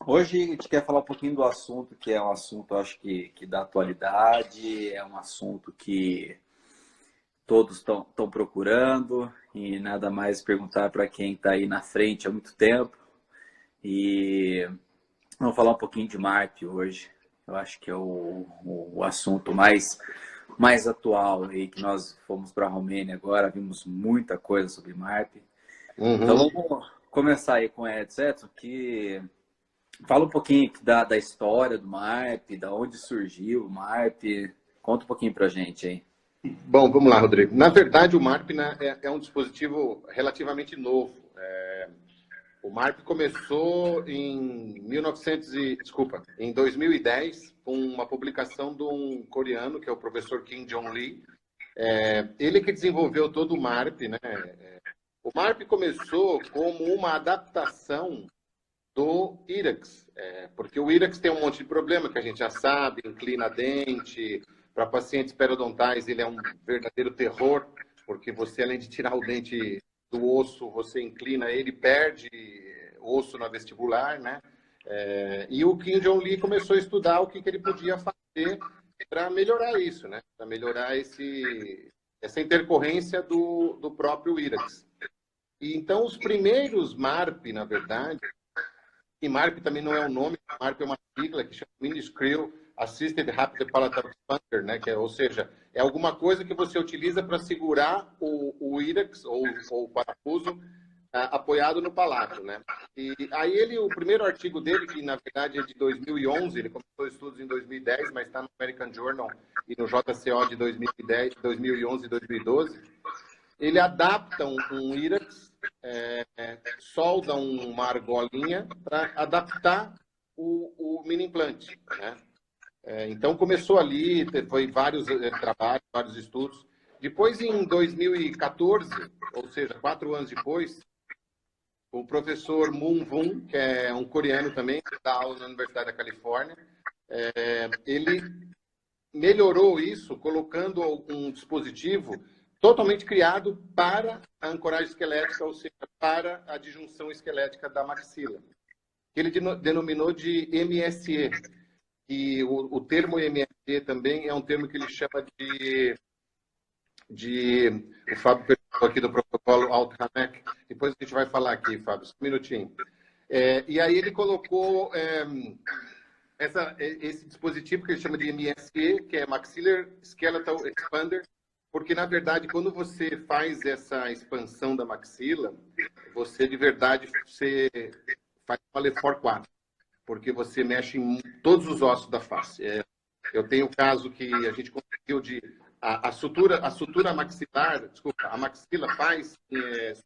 Hoje a gente quer falar um pouquinho do assunto, que é um assunto, eu acho que da atualidade, é um assunto que todos estão procurando, e nada mais perguntar para quem está aí na frente há muito tempo. E vamos falar um pouquinho de MARP hoje. Eu acho que é o assunto mais atual aí, que nós fomos para a Romênia agora, vimos muita coisa sobre MARP. Então Uhum. vamos começar aí com o Edson, que fala um pouquinho da história do MARP, da onde surgiu o MARP. Conta um pouquinho pra gente aí. Bom, vamos lá, Rodrigo. Na verdade, o MARP, né, é um dispositivo relativamente novo. O MARP começou em 2010, com uma publicação de um coreano, que é o professor Kim Jong-lee. Ele que desenvolveu todo o MARP, né? O MARP começou como uma adaptação do IRAX, porque o IRAX tem um monte de problema que a gente já sabe, inclina a dente. Para pacientes periodontais, ele é um verdadeiro terror, porque você, além de tirar o dente do osso, você inclina ele, perde osso na vestibular, né? E o Kim Jong-lee começou a estudar o que ele podia fazer para melhorar isso, né? Para melhorar essa intercorrência do próprio IRAX. E então, os primeiros MARP, na verdade, e MARP também não é um nome, MARP é uma sigla que chama Minuscule Assisted Rapid Palatal Expander, né? Ou seja, é alguma coisa que você utiliza para segurar o írax ou o parafuso apoiado no palato, né? E aí o primeiro artigo dele, que na verdade é de 2011, ele começou estudos em 2010, mas está no American Journal e no JCO de 2010, 2011 e 2012, ele adapta um írax, solda uma argolinha para adaptar o mini implante, né? Então começou ali, foi vários trabalhos, vários estudos. Depois, em 2014, ou seja, 4 anos depois, o professor Moon Voon, que é um coreano também, que dá aula na Universidade da Califórnia, ele melhorou isso colocando um dispositivo totalmente criado para a ancoragem esquelética, ou seja, para a disjunção esquelética da maxila, que ele denominou de MSE. E o termo MSE também é um termo que ele chama o Fábio perguntou aqui do protocolo Alt-Hanek, depois a gente vai falar aqui, Fábio, só um minutinho. E aí ele colocou esse dispositivo que ele chama de MSE, que é Maxillary Skeletal Expander, porque, na verdade, quando você faz essa expansão da maxila, você, de verdade, você faz uma Lefort 4, porque você mexe em todos os ossos da face. Eu tenho um caso que a gente conseguiu a sutura maxilar, desculpa, a maxila faz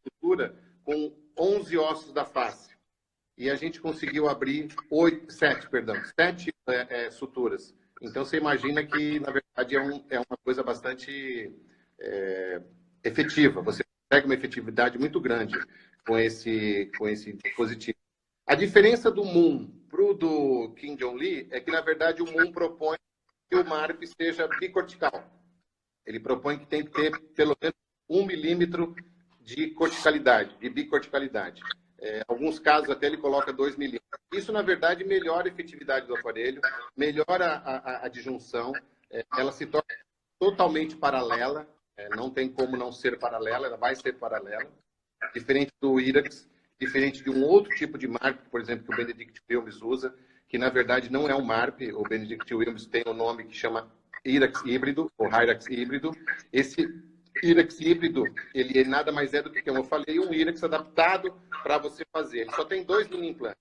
sutura com 11 ossos da face. E a gente conseguiu abrir 7 suturas. Então, você imagina que, na verdade, é uma coisa bastante efetiva. Você consegue uma efetividade muito grande com esse dispositivo. A diferença do Moon para o do Kim Jong-lee é que, na verdade, o Moon propõe que o MARP seja bicortical. Ele propõe que tem que ter pelo menos 1 milímetro de corticalidade, de bicorticalidade. Alguns casos até ele coloca 2 milímetros. Isso, na verdade, melhora a efetividade do aparelho, melhora a disjunção, ela se torna totalmente paralela, não tem como não ser paralela, ela vai ser paralela, diferente do IRAX, diferente de um outro tipo de MARP, por exemplo, que o Benedict Williams usa, que na verdade não é um MARP, o Benedict Williams tem um nome que chama IRAX híbrido, ou HYRAX híbrido. Esse IRAX híbrido, ele nada mais é do que, como eu falei, um IRAX adaptado para você fazer. Ele só tem 2 mini implantes.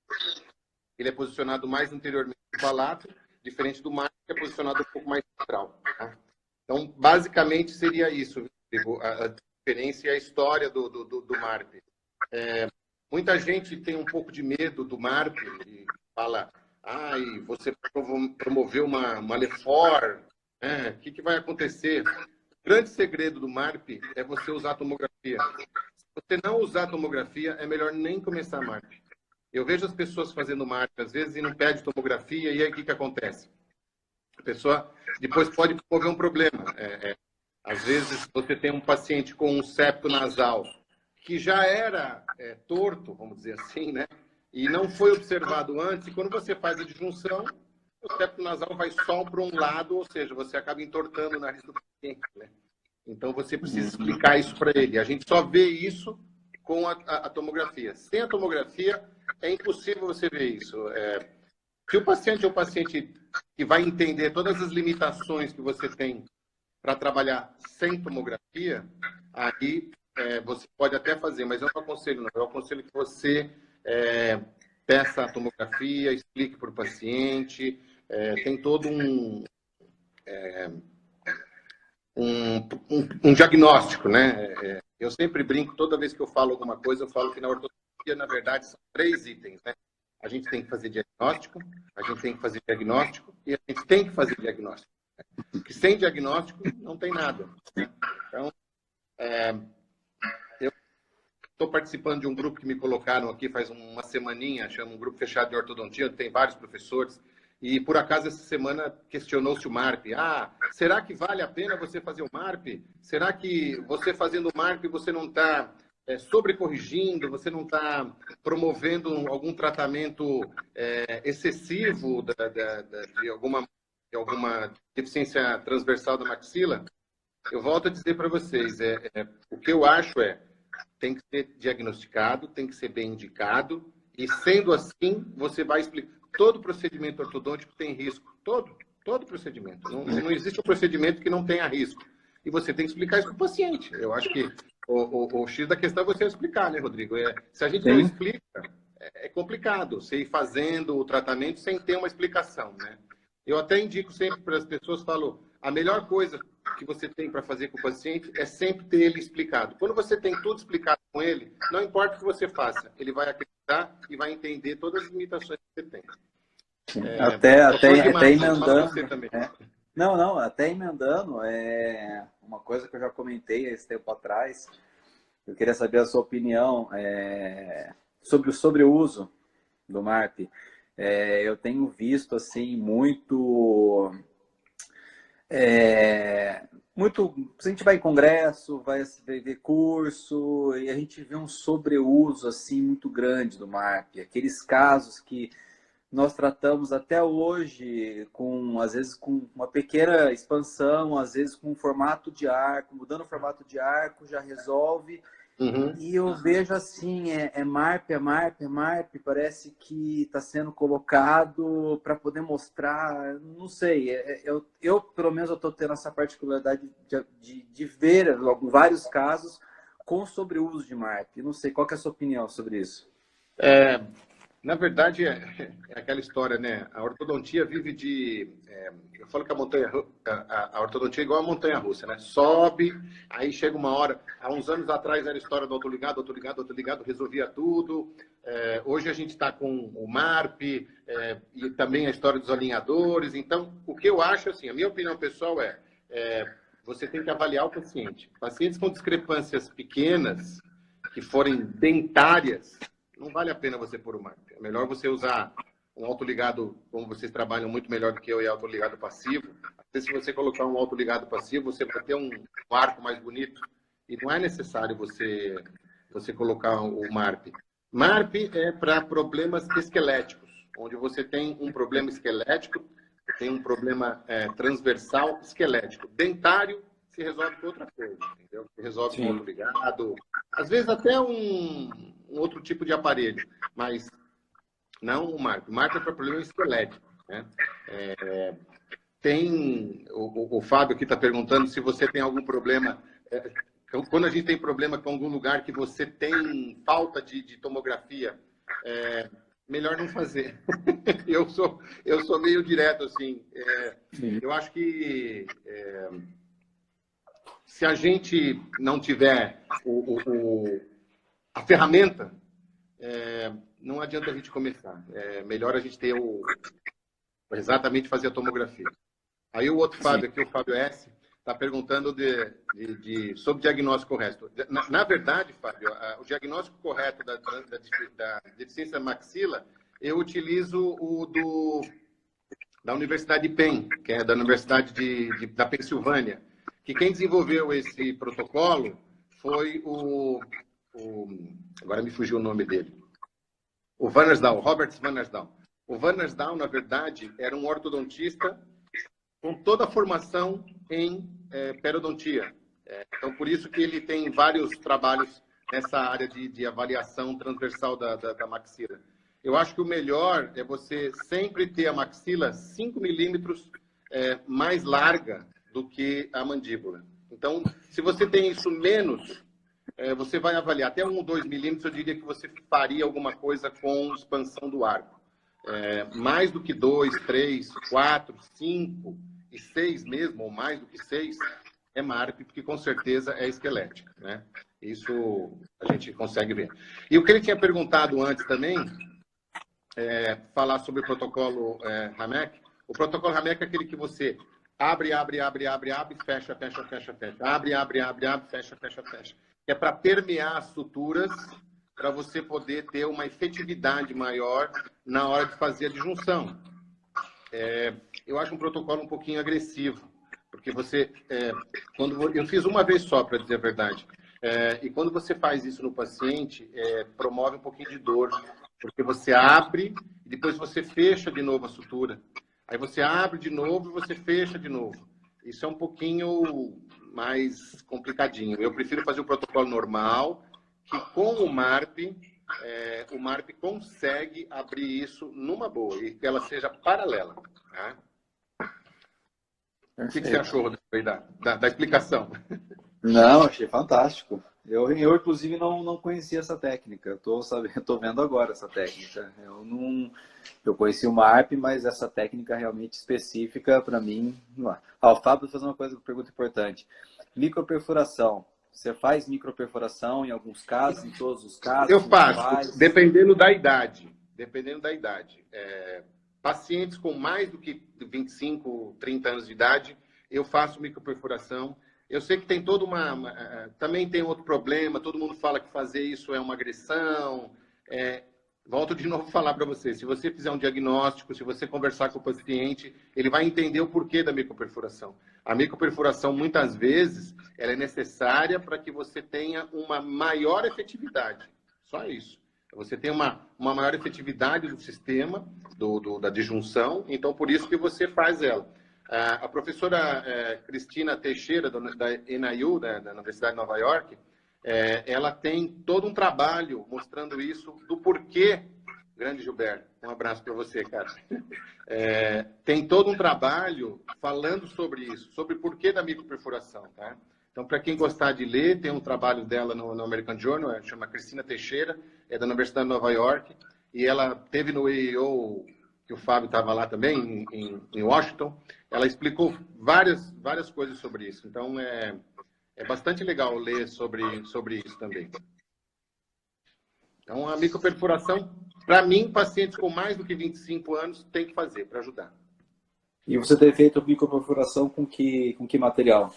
Ele é posicionado mais anteriormente no palato, diferente do MARP, que é posicionado um pouco mais central. Tá? Então, basicamente, seria isso, a diferença e a história do MARP. Muita gente tem um pouco de medo do MARP e fala, você promoveu uma LEFOR, o que vai acontecer? O grande segredo do MARP é você usar a tomografia. Se você não usar a tomografia, é melhor nem começar a MARP. Eu vejo as pessoas fazendo MARP, às vezes, e não pede tomografia, e aí o que acontece? A pessoa depois pode promover um problema. Às vezes, você tem um paciente com um septo nasal que já era torto, vamos dizer assim, né? e não foi observado antes, e quando você faz a disjunção, o septo nasal vai só para um lado, ou seja, você acaba entortando o nariz do paciente, né? Então, você precisa explicar isso para ele. A gente só vê isso com a tomografia. Sem a tomografia, é impossível você ver isso. Se o paciente é um paciente que vai entender todas as limitações que você tem para trabalhar sem tomografia, aí você pode até fazer, mas eu não aconselho, não. Eu aconselho que você peça a tomografia, explique para o paciente, tem todo um diagnóstico, né? Eu sempre brinco, toda vez que eu falo alguma coisa, eu falo que na ortodontia, na verdade, são 3 itens, né? A gente tem que fazer diagnóstico, a gente tem que fazer diagnóstico e a gente tem que fazer diagnóstico. Porque sem diagnóstico não tem nada, né? Então, eu estou participando de um grupo que me colocaram aqui faz uma semaninha, chama um grupo fechado de ortodontia, tem vários professores, e por acaso essa semana questionou-se o MARP. Será que vale a pena você fazer o MARP? Será que você fazendo o MARP você não está sobrecorrigindo, você não está promovendo algum tratamento excessivo de alguma deficiência transversal da maxila? Eu volto a dizer para vocês, o que eu acho tem que ser diagnosticado, tem que ser bem indicado, e sendo assim, você vai explicar. Todo procedimento ortodôntico tem risco. Todo procedimento. Não existe um procedimento que não tenha risco. E você tem que explicar isso para o paciente. Eu acho que o X da questão é você explicar, né, Rodrigo? Se a gente não explica, é complicado você ir fazendo o tratamento sem ter uma explicação, né? Eu até indico sempre para as pessoas, falo, a melhor coisa que você tem para fazer com o paciente é sempre ter ele explicado. Quando você tem tudo explicado com ele, não importa o que você faça, ele vai acreditar e vai entender todas as limitações que você tem. Até emendando. Você também. Não, até emendando, uma coisa que eu já comentei há esse tempo atrás, eu queria saber a sua opinião sobre o sobreuso do MARP. Eu tenho visto assim muito, a gente vai em congresso, vai ver curso, e a gente vê um sobreuso assim muito grande do MARP, aqueles casos que nós tratamos até hoje, às vezes com uma pequena expansão, às vezes com um formato de arco, mudando o formato de arco já resolve. Uhum. E eu vejo assim, MARP, parece que está sendo colocado para poder mostrar, não sei, eu pelo menos eu estou tendo essa particularidade de ver vários casos com sobreuso de MARP. Não sei, qual que é a sua opinião sobre isso? Na verdade, é aquela história, né? A ortodontia vive de... eu falo que a ortodontia é igual a montanha-russa, né? Sobe, aí chega uma hora... Há uns anos atrás era a história do autoligado, resolvia tudo. Hoje a gente está com o MARP e também a história dos alinhadores. Então, o que eu acho, assim, a minha opinião pessoal você tem que avaliar o paciente. Pacientes com discrepâncias pequenas, que forem dentárias, não vale a pena você pôr o MARP. É melhor você usar um autoligado, como vocês trabalham muito melhor do que eu, e autoligado passivo. Até se você colocar um autoligado passivo, você vai ter um arco mais bonito. E não é necessário você colocar o MARP. MARP é para problemas esqueléticos, onde você tem um problema esquelético, tem um problema transversal esquelético. Dentário se resolve com outra coisa, entendeu? Se resolve com autoligado, às vezes até um outro tipo de aparelho, mas não o MARP. O MARP é para problema esquelético, né? O Fábio aqui está perguntando se você tem algum problema. Quando a gente tem problema com algum lugar que você tem falta de tomografia, melhor não fazer. Eu sou meio direto, assim. Eu acho que se a gente não tiver a ferramenta, não adianta a gente começar. É melhor a gente ter exatamente fazer a tomografia. Aí o outro Fábio aqui, o Fábio S., está perguntando sobre o diagnóstico correto. Na verdade, Fábio, o diagnóstico correto da deficiência maxila, eu utilizo da Universidade de Penn, que é da Universidade da Pensilvânia, que quem desenvolveu esse protocolo foi agora me fugiu o nome dele. O Vannersdal, Robert Vannersdal. O Vannersdal, na verdade, era um ortodontista com toda a formação em periodontia. Então, por isso que ele tem vários trabalhos nessa área de avaliação transversal da maxila. Eu acho que o melhor é você sempre ter a maxila 5 milímetros mais larga do que a mandíbula. Então, se você tem isso menos, você vai avaliar até 1 ou 2 milímetros, eu diria que você faria alguma coisa com expansão do arco. Mais do que 2, 3, 4, 5 e 6 mesmo, ou mais do que 6, é MARP, porque com certeza é esquelética, né? Isso a gente consegue ver. E o que ele tinha perguntado antes também, falar sobre o protocolo Hamek. O protocolo Hamek é aquele que você abre, fecha, fecha, fecha, fecha. Abre, fecha, fecha, fecha. É para permear as suturas, para você poder ter uma efetividade maior na hora de fazer a disjunção. Eu acho um protocolo um pouquinho agressivo, porque você... eu fiz uma vez só, para dizer a verdade. E quando você faz isso no paciente, promove um pouquinho de dor, porque você abre e depois você fecha de novo a sutura. Aí você abre de novo e você fecha de novo. Isso é um pouquinho mais complicadinho. Eu prefiro fazer o protocolo normal, que com o MARP consegue abrir isso numa boa e que ela seja paralela. Né? O que você achou da explicação? Não, achei fantástico. Eu inclusive, não conhecia essa técnica. Estou vendo agora essa técnica. Eu conheci o MARP, mas essa técnica realmente específica para mim. O Fábio fazer uma pergunta importante. Microperfuração. Você faz microperfuração em alguns casos, em todos os casos? Eu faço, dependendo da idade. Pacientes com mais do que 25, 30 anos de idade, eu faço microperfuração. Eu sei que tem também tem outro problema, todo mundo fala que fazer isso é uma agressão. Volto de novo a falar para você, se você fizer um diagnóstico, se você conversar com o paciente, ele vai entender o porquê da microperfuração. A microperfuração, muitas vezes, ela é necessária para que você tenha uma maior efetividade. Só isso. Você tem uma maior efetividade do sistema, da disjunção, então por isso que você faz ela. A professora Cristina Teixeira, da NIU, da Universidade de Nova York, ela tem todo um trabalho mostrando isso, do porquê, grande Gilberto, um abraço para você, cara. Tem todo um trabalho falando sobre isso, sobre o porquê da microperfuração, tá? Então, para quem gostar de ler, tem um trabalho dela no American Journal, chama Cristina Teixeira, é da Universidade de Nova York, e ela teve no EEO, que o Fábio estava lá também, em Washington. Ela explicou várias coisas sobre isso. Então, é bastante legal ler sobre isso também. Então, a microperfuração, para mim, pacientes com mais do que 25 anos tem que fazer para ajudar. E você tem feito microperfuração com que material?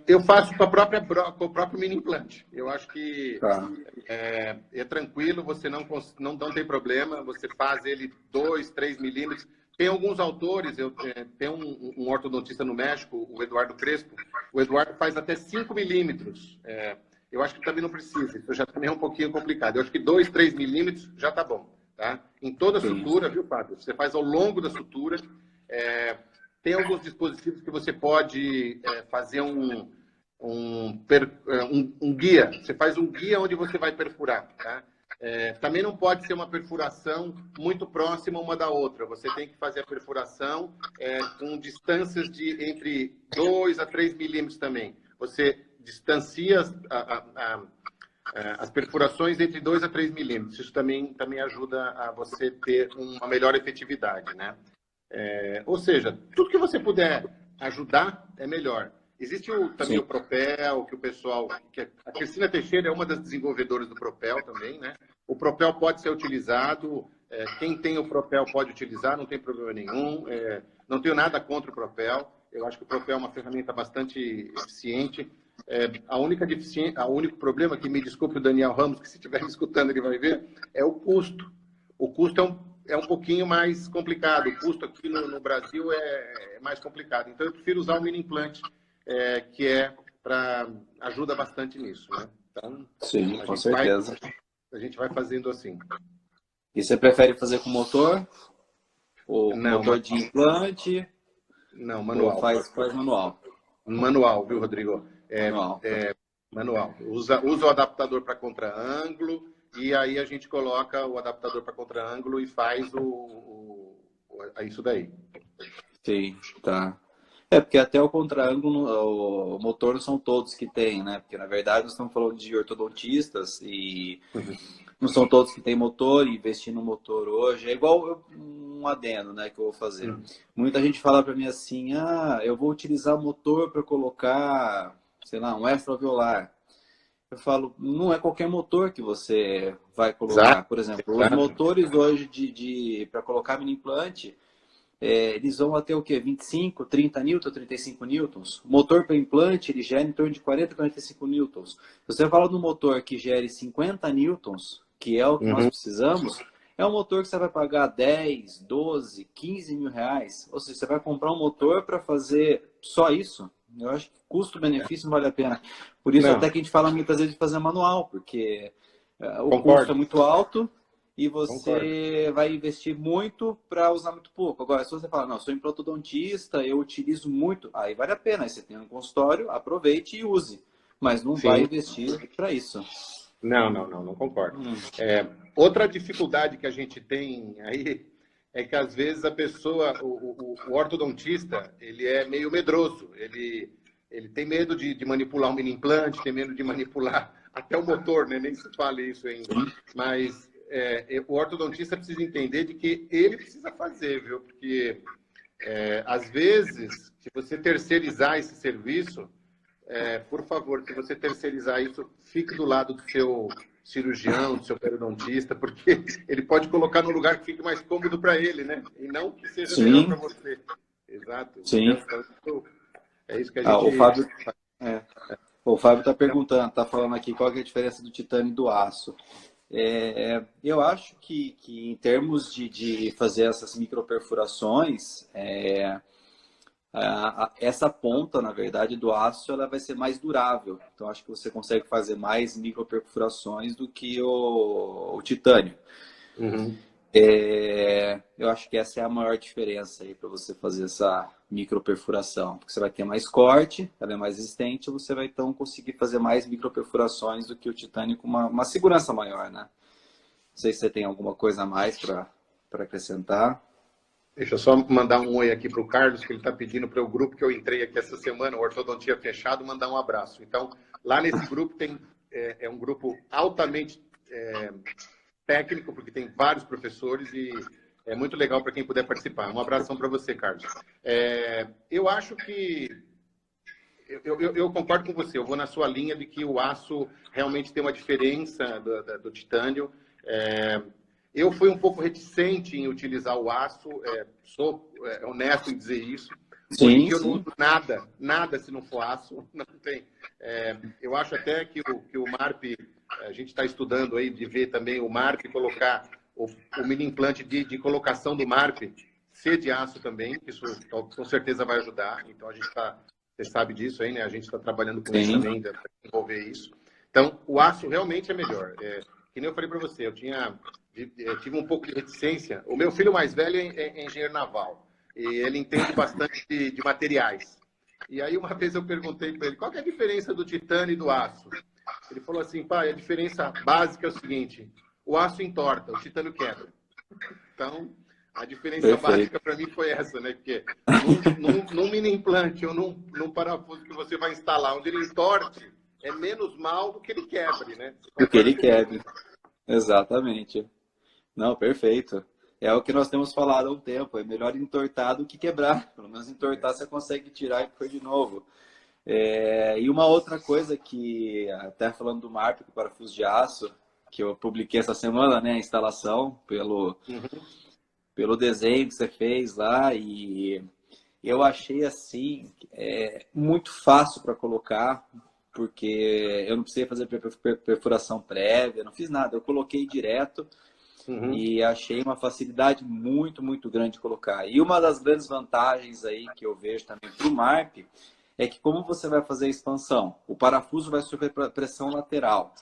Eu faço com o próprio mini implante. Eu acho que é tranquilo, você não tem problema, você faz ele 2, 3 milímetros. Tem alguns autores, tem um ortodontista no México, o Eduardo Crespo. O Eduardo faz até 5 milímetros. Eu acho que também não precisa, isso já também é um pouquinho complicado. Eu acho que 2, 3 milímetros já está bom. Tá? Em toda a sutura, viu, Fábio? Você faz ao longo da sutura. Tem alguns dispositivos que você pode fazer um guia. Você faz um guia onde você vai perfurar. Tá? Também não pode ser uma perfuração muito próxima uma da outra. Você tem que fazer a perfuração com distâncias entre 2 a 3 milímetros também. Você distancia as perfurações entre 2 a 3 milímetros. Isso também ajuda a você ter uma melhor efetividade, né? Ou seja, tudo que você puder ajudar é melhor. Existe também o Propel, que o pessoal... a Cristina Teixeira é uma das desenvolvedoras do Propel também, né? O Propel pode ser utilizado, quem tem o Propel pode utilizar, não tem problema nenhum. Não tenho nada contra o Propel. Eu acho que o Propel é uma ferramenta bastante eficiente. O único problema, que me desculpe o Daniel Ramos, que se estiver me escutando ele vai ver, é o custo. O custo é um pouquinho mais complicado. O custo aqui no Brasil é mais complicado. Então, eu prefiro usar o mini implante, que ajuda bastante nisso. Né? Então, sim, com certeza. a gente vai fazendo assim. E você prefere fazer com motor? Ou Não, motor de implante? não, Ou manual. faz manual? Manual, viu, Rodrigo? Manual. Manual. Usa o adaptador para contra-ângulo e aí a gente coloca o adaptador para contra-ângulo e faz isso daí. Sim, tá. É, porque até o contra-ângulo, o motor não são todos que tem, né? Porque, na verdade, nós estamos falando de ortodontistas e não são todos que têm motor e investir no motor hoje. É igual um adendo, né, que eu vou fazer. Muita gente fala para mim assim, eu vou utilizar motor para colocar, sei lá, um extraovular. Eu falo, não é qualquer motor que você vai colocar. Exato, Por exemplo, os exato. motores hoje para colocar mini implante, eles vão até o quê? 25, 30 newtons, 35 newtons. O motor para implante, ele gera em torno de 40, 45 newtons. Se você fala de um motor que gere 50 newtons, que é o que nós precisamos, é um motor que você vai pagar 10, 12, 15 mil reais. Ou seja, você vai comprar um motor para fazer só isso. Eu acho que custo-benefício não vale a pena. Por isso Não, até que a gente fala muitas vezes de fazer manual, porque o custo concordo, é muito alto e concordo. você vai investir muito para usar muito pouco. Agora, se você falar, não, sou implantodonista, eu utilizo muito, aí vale a pena. Aí você tem um consultório, aproveite e use. Mas não vai Sim. investir para isso. Não concordo. Outra dificuldade que a gente tem aí é que às vezes a pessoa, o ortodontista, ele é meio medroso. Ele tem medo de manipular um mini implante, tem medo de manipular até o motor, né? Nem se fala isso ainda. Mas o ortodontista precisa entender de que ele precisa fazer, viu? Porque às vezes, se você terceirizar esse serviço, por favor, se você terceirizar isso, fique do lado do seu cirurgião, do seu periodontista, porque ele pode colocar no lugar que fique mais cômodo para ele, né? E não que seja melhor para você. Exato. Sim. Então, é isso que a gente... O Fábio está perguntando, está falando aqui qual é a diferença do titânio e do aço. Eu acho que em termos de fazer essas microperfurações, essa ponta, na verdade, do aço, ela vai ser mais durável. Então, acho que você consegue fazer mais microperfurações do que o titânio. Eu acho que essa é a maior diferença aí para você fazer essa microperfuração. Porque você vai ter mais corte, ela é mais resistente, você vai então conseguir fazer mais microperfurações do que o titânio com uma segurança maior, né? Não sei se você tem alguma coisa a mais para acrescentar. Deixa eu só mandar um oi aqui para o Carlos, que ele está pedindo para o grupo que eu entrei aqui essa semana, o Ortodontia Fechado, mandar um abraço. Então, lá nesse grupo é um grupo altamente técnico, porque tem vários professores e é muito legal para quem puder participar. Um abração para você, Carlos. Eu acho que... Eu concordo com você, eu vou na sua linha de que o aço realmente tem uma diferença do titânio. Eu fui um pouco reticente em utilizar o aço, sou honesto em dizer isso. Hoje em dia eu não uso nada se não for aço, não tem. Eu acho até que o MARP, a gente está estudando aí de ver também o MARP colocar o mini implante de colocação do MARP ser de aço também, que isso com certeza vai ajudar. Então a gente está, você sabe disso aí, né? A gente está trabalhando com isso também para desenvolver isso. Então o aço realmente é melhor. Que nem eu falei para você, eu tive um pouco de reticência. O meu filho mais velho é engenheiro naval e ele entende bastante de materiais. E aí uma vez eu perguntei para ele, qual que é a diferença do titânio e do aço? Ele falou assim, pai, a diferença básica é o seguinte, o aço entorta, o titânio quebra. Então, a diferença básica para mim foi essa, né? Porque num mini implante ou num parafuso que você vai instalar, onde ele entorte, é menos mal do que ele quebre, né? Do que ele quebre. Exatamente. Não, perfeito. É o que nós temos falado há um tempo. É melhor entortar do que quebrar. Pelo menos entortar você consegue tirar e pôr de novo. E uma outra coisa que, até falando do MARP, com parafuso de aço, que eu publiquei essa semana, né, a instalação, pelo desenho que você fez lá, e eu achei assim, muito fácil para colocar, porque eu não precisei fazer perfuração prévia, não fiz nada, eu coloquei direto e achei uma facilidade muito, muito grande de colocar. E uma das grandes vantagens aí que eu vejo também para o MARP é que como você vai fazer a expansão, o parafuso vai sofrer pressão lateral.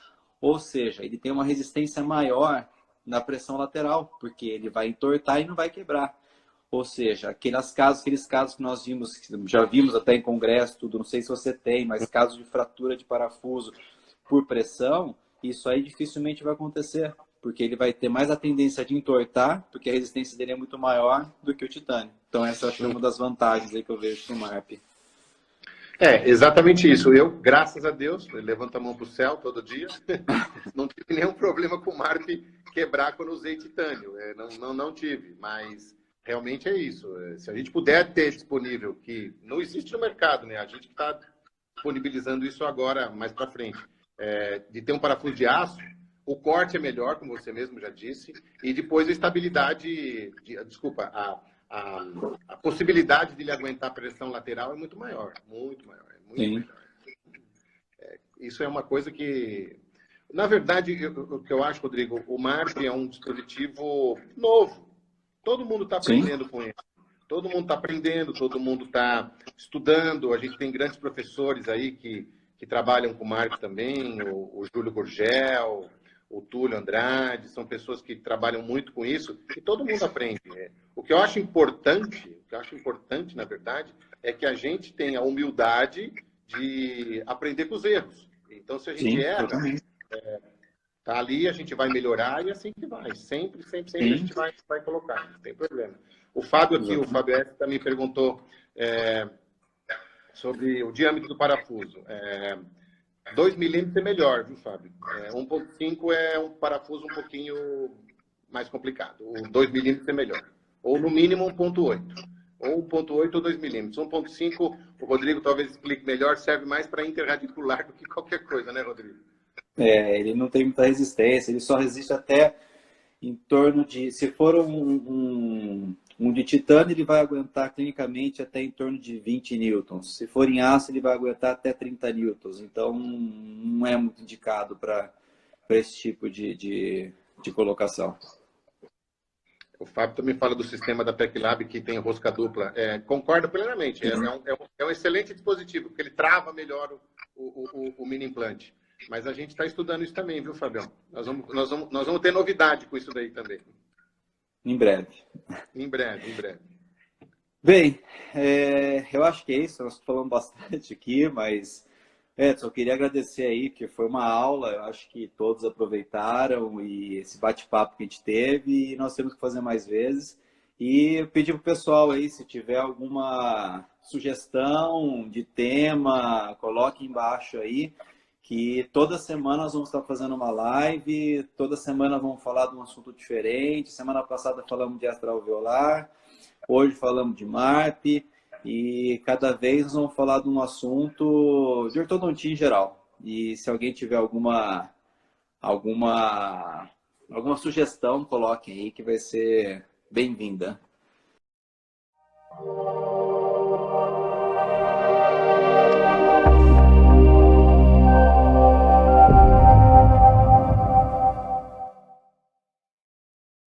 Ou seja, ele tem uma resistência maior na pressão lateral, porque ele vai entortar e não vai quebrar. Ou seja, aqueles casos que nós vimos, já vimos até em congresso, tudo, não sei se você tem, mas casos de fratura de parafuso por pressão, isso aí dificilmente vai acontecer, porque ele vai ter mais a tendência de entortar, porque a resistência dele é muito maior do que o titânio. Então essa acho que é uma das vantagens aí que eu vejo no MARP. É, exatamente isso. Eu, graças a Deus, levanto a mão para o céu todo dia, não tive nenhum problema com o MARP quebrar quando usei titânio. Não tive, mas realmente é isso. Se a gente puder ter disponível, que não existe no mercado, né? A gente que está disponibilizando isso agora, mais para frente, de ter um parafuso de aço, o corte é melhor, como você mesmo já disse, e depois a estabilidade, a possibilidade de ele aguentar a pressão lateral é muito maior, muito maior, é muito Sim. melhor. Isso é uma coisa que, na verdade, o que eu acho, Rodrigo, o MARP é um dispositivo novo. Todo mundo está aprendendo com ele. Todo mundo está aprendendo, todo mundo está estudando. A gente tem grandes professores aí que trabalham com MARP também, o Júlio Gurgel, o Túlio Andrade, são pessoas que trabalham muito com isso e todo mundo aprende. O que eu acho importante, na verdade, é que a gente tenha a humildade de aprender com os erros. Então, se a gente erra, tá ali, a gente vai melhorar e assim que vai. Sempre a gente vai colocar, não tem problema. O Fábio aqui, o Fábio S. também perguntou sobre o diâmetro do parafuso. 2 milímetros é melhor, viu, Fábio? 1,5 é um parafuso um pouquinho mais complicado. O 2 milímetros é melhor. Ou, no mínimo, 1,8. Ou 1,8 ou 2 milímetros. 1,5, o Rodrigo talvez explique melhor, serve mais para interradicular do que qualquer coisa, né, Rodrigo? Ele não tem muita resistência, ele só resiste até em torno de... Se for um de titânio, ele vai aguentar clinicamente até em torno de 20 newtons. Se for em aço, ele vai aguentar até 30 newtons. Então, não é muito indicado para esse tipo de colocação. O Fábio também fala do sistema da PECLab que tem rosca dupla. Concordo plenamente. É um excelente dispositivo, porque ele trava melhor o mini implante. Mas a gente está estudando isso também, viu, Fabião? Nós vamos ter novidade com isso daí também. Em breve. Em breve. Bem, eu acho que é isso. Nós falamos bastante aqui, mas, Edson, eu queria agradecer aí, que foi uma aula. Eu acho que todos aproveitaram e esse bate-papo que a gente teve. E nós temos que fazer mais vezes. E eu pedi para o pessoal aí, se tiver alguma sugestão de tema, coloque embaixo aí. Que toda semana nós vamos estar fazendo uma live, toda semana vamos falar de um assunto diferente. Semana passada falamos de alveolar, hoje falamos de MARP, e cada vez nós vamos falar de um assunto de ortodontia em geral. E se alguém tiver alguma sugestão, coloquem aí que vai ser bem-vinda.